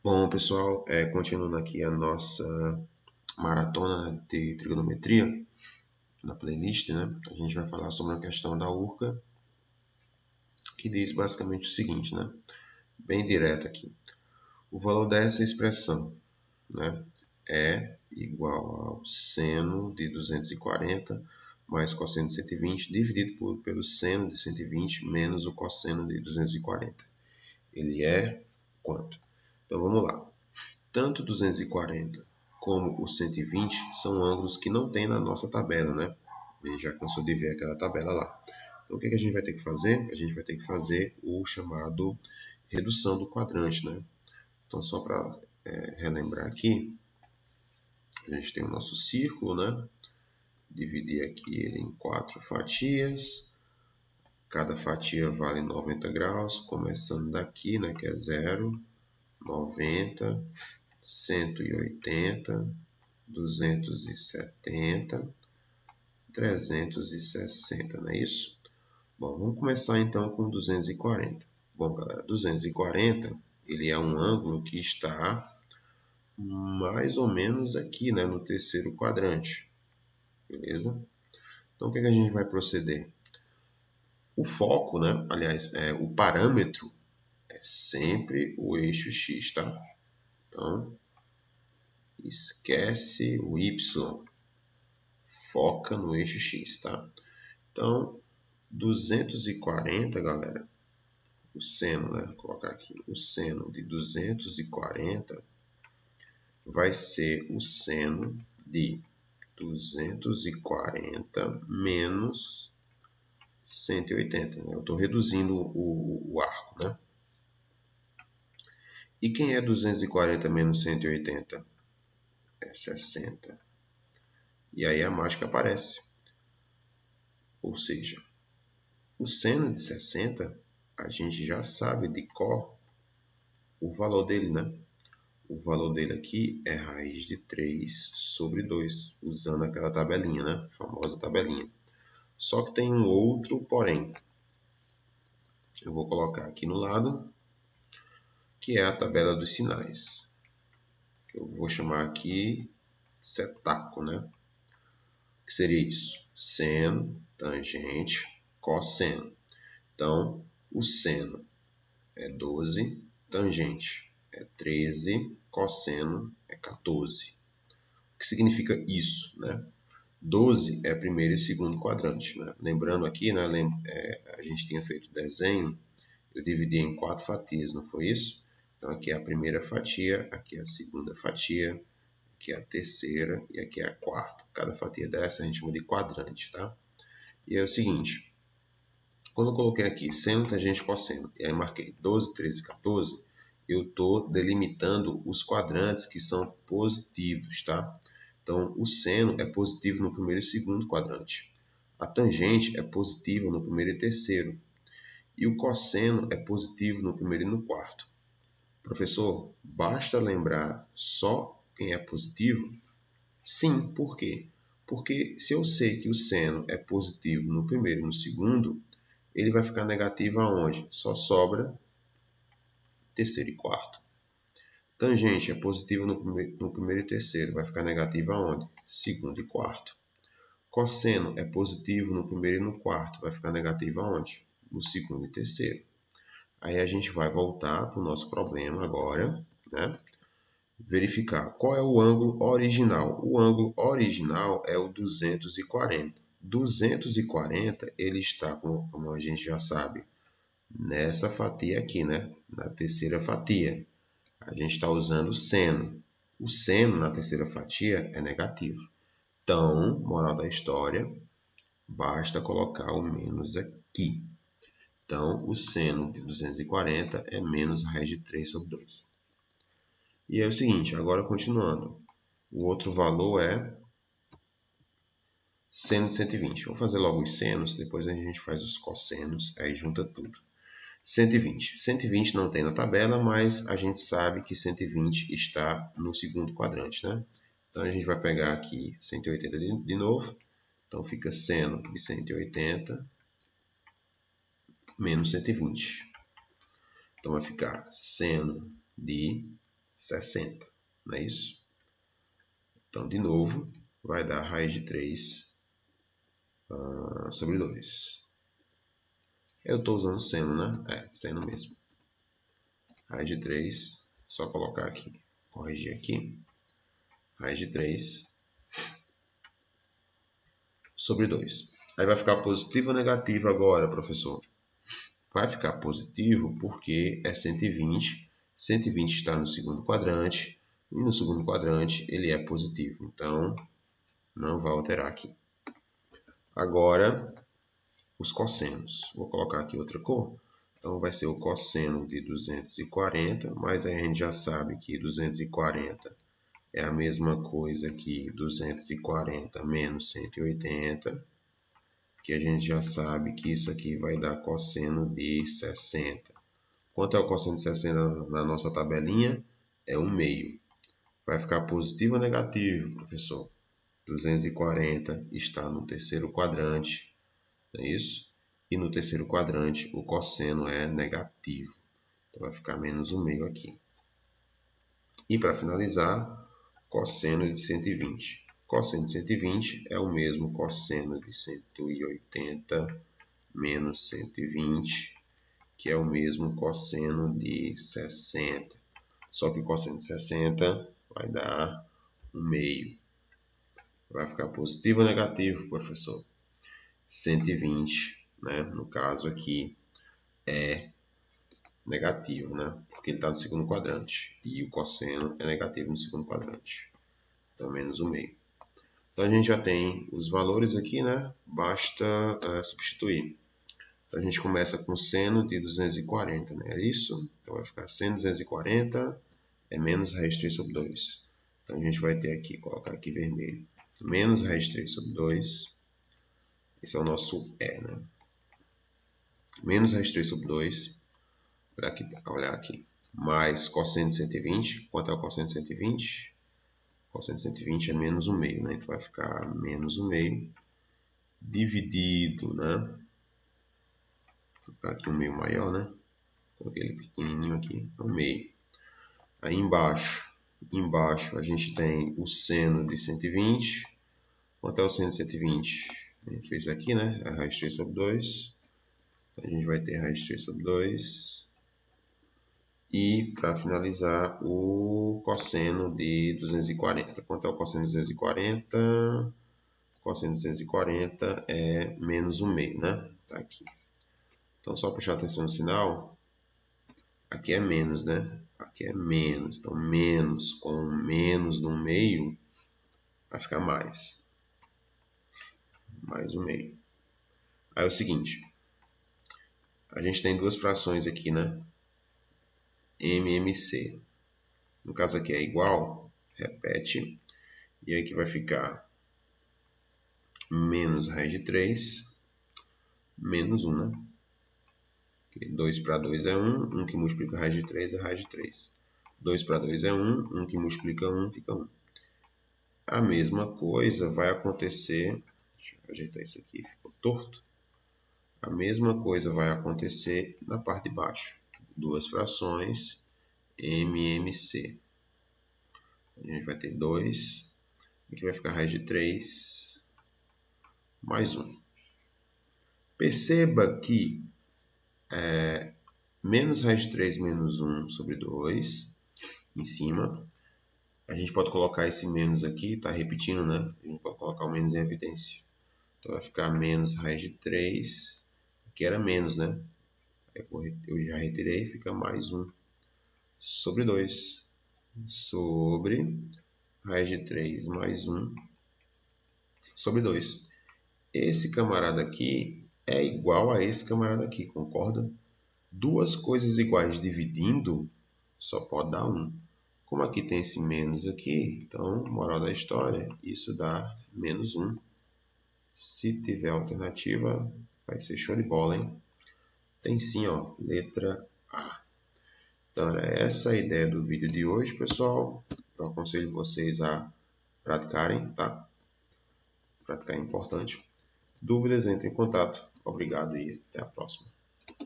Bom, pessoal, continuando aqui a nossa maratona de trigonometria na playlist, né? A gente vai falar sobre a questão da URCA, que diz basicamente o seguinte, né? Bem direto aqui. O valor dessa expressão, né, é igual ao seno de 240 mais cosseno de 120 dividido pelo seno de 120 menos o cosseno de 240. Ele é quanto? Então vamos lá. Tanto 240 como o 120 são ângulos que não tem na nossa tabela, né? A gente já cansou de ver aquela tabela lá. Então, o que a gente vai ter que fazer? A gente vai ter que fazer o chamado redução do quadrante, né? Então, só para relembrar aqui, a gente tem o nosso círculo, né? Dividir aqui ele em 4 fatias. Cada fatia vale 90 graus, começando daqui, né? Que é 0, 90, 180, 270, 360, não é isso? Bom, vamos começar então com 240. Bom, galera, 240 ele é um ângulo que está mais ou menos aqui, né, no terceiro quadrante, beleza? Então, o que a gente vai proceder? O foco, né, aliás, o parâmetro é sempre o eixo X, tá? Então, esquece o Y, foca no eixo X, tá? Então, 240, galera, o seno, né? Vou colocar aqui, o seno de 240 vai ser o seno de 240 menos 180, né? Eu estou reduzindo o arco, né? E quem é 240 menos 180? É 60. E aí a mágica aparece. Ou seja, o seno de 60, a gente já sabe de cor o valor dele, né? O valor dele aqui é raiz de 3 sobre 2, usando aquela tabelinha, né? A famosa tabelinha. Só que tem um outro porém. Eu vou colocar aqui no lado, que é a tabela dos sinais. Eu vou chamar aqui setaco, né? O que seria isso? Seno, tangente, cosseno. Então, o seno é 12, tangente é 13, cosseno é 14. O que significa isso, né? 12 é primeiro e segundo quadrante, né? Lembrando aqui, né, a gente tinha feito o desenho, eu dividi em 4 fatias, não foi isso? Então aqui é a primeira fatia, aqui é a segunda fatia, aqui é a terceira e aqui é a quarta. Cada fatia dessa a gente chama de quadrante, tá? E é o seguinte, quando eu coloquei aqui seno, tangente, cosseno, e aí marquei 12, 13, 14, eu estou delimitando os quadrantes que são positivos, tá? Então, o seno é positivo no primeiro e segundo quadrante. A tangente é positiva no primeiro e terceiro. E o cosseno é positivo no primeiro e no quarto. Professor, basta lembrar só quem é positivo? Sim, por quê? Porque se eu sei que o seno é positivo no primeiro e no segundo, ele vai ficar negativo aonde? Só sobra terceiro e quarto. Tangente é positivo no primeiro e terceiro, vai ficar negativo aonde? Segundo e quarto. Cosseno é positivo no primeiro e no quarto, vai ficar negativo aonde? No segundo e terceiro. Aí a gente vai voltar para o nosso problema agora, né? Verificar qual é o ângulo original. O ângulo original é o 240. 240 ele está, como a gente já sabe, nessa fatia aqui, né? Na terceira fatia. A gente está usando o seno. O seno na terceira fatia é negativo. Então, moral da história, basta colocar o menos aqui. Então, o seno de 240 é menos a raiz de 3 sobre 2. E é o seguinte, agora continuando. O outro valor é seno de 120. Vou fazer logo os senos, depois a gente faz os cossenos, aí junta tudo. 120. 120 não tem na tabela, mas a gente sabe que 120 está no segundo quadrante, né? Então a gente vai pegar aqui 180 de novo. Então fica seno de 180 menos 120. Então vai ficar seno de 60, não é isso? Então, de novo, vai dar raiz de 3 sobre 2. Eu estou usando seno, né? Seno mesmo. Raiz de 3, só colocar aqui, corrigir aqui. Raiz de 3 sobre 2. Aí vai ficar positivo ou negativo agora, professor? Vai ficar positivo porque é 120. 120 está no segundo quadrante. E no segundo quadrante ele é positivo. Então, não vai alterar aqui. Agora, os cossenos. Vou colocar aqui outra cor. Então, vai ser o cosseno de 240. Mas aí a gente já sabe que 240 é a mesma coisa que 240 menos 180. Que a gente já sabe que isso aqui vai dar cosseno de 60. Quanto é o cosseno de 60 na nossa tabelinha? É 1/2. Vai ficar positivo ou negativo, professor? 240 está no terceiro quadrante, não é isso? E no terceiro quadrante o cosseno é negativo. Então vai ficar menos 1/2 aqui. E para finalizar, cosseno de 120. Cosseno de 120 é o mesmo cosseno de 180 menos 120, que é o mesmo cosseno de 60. Só que o cosseno de 60 vai dar 1/2. Vai ficar positivo ou negativo, professor? 120, né? No caso aqui é negativo, né? Porque ele está no segundo quadrante. E o cosseno é negativo no segundo quadrante. Então, menos 1/2. Então, a gente já tem os valores aqui, né? Basta substituir. Então, a gente começa com seno de 240, né? É isso? Então, vai ficar seno de 240 é menos raiz de 3 sobre 2. Então, a gente vai ter aqui, colocar aqui vermelho, menos raiz de 3 sobre 2. Esse é o nosso E, né? Menos raiz de 3 sobre 2. Olhar aqui. Mais cosseno de 120. Quanto é o cosseno de 120? Cosseno de 120 é menos 1/2, né? Então, vai ficar menos 1/2 dividido, né? Vou colocar aqui 1/2 maior, né? Coloquei ele pequenininho aqui, 1/2. Aí embaixo a gente tem o seno de 120. Quanto é o seno de 120? A gente fez aqui, né? A raiz de 3 sobre 2. Então, a gente vai ter raiz de 3 sobre 2. E, para finalizar, o cosseno de 240. Quanto é o cosseno de 240? O cosseno de 240 é menos 1/2, né? Tá aqui. Então, só prestar atenção no sinal. Aqui é menos, né? Aqui é menos. Então, menos com menos no meio vai ficar mais. Mais 1/2. Aí é o seguinte. A gente tem duas frações aqui, né? MMC. No caso aqui é igual. Repete. E aí que vai ficar menos raiz de 3 menos 1, né? 2 para 2 é 1. 1 que multiplica raiz de 3 é raiz de 3. 2 para 2 é 1. 1 que multiplica 1 fica 1. A mesma coisa vai acontecer. Deixa eu ajeitar isso aqui, ficou torto. A mesma coisa vai acontecer na parte de baixo. Duas frações MMC. A gente vai ter 2. Aqui vai ficar raiz de 3 mais 1. Perceba que menos raiz de 3 menos 1 sobre 2 em cima. A gente pode colocar esse menos aqui, está repetindo, né? A gente pode colocar o menos em evidência. Então vai ficar menos raiz de 3, que era menos, né? Eu já retirei, fica mais 1 sobre 2. Sobre raiz de 3 mais 1 sobre 2. Esse camarada aqui é igual a esse camarada aqui, concorda? Duas coisas iguais dividindo só pode dar 1. Como aqui tem esse menos aqui, então, moral da história, isso dá menos 1. Se tiver alternativa, vai ser show de bola, hein? Tem sim, ó, letra A. Então, era essa a ideia do vídeo de hoje, pessoal. Eu aconselho vocês a praticarem, tá? Praticar é importante. Dúvidas, entre em contato. Obrigado e até a próxima.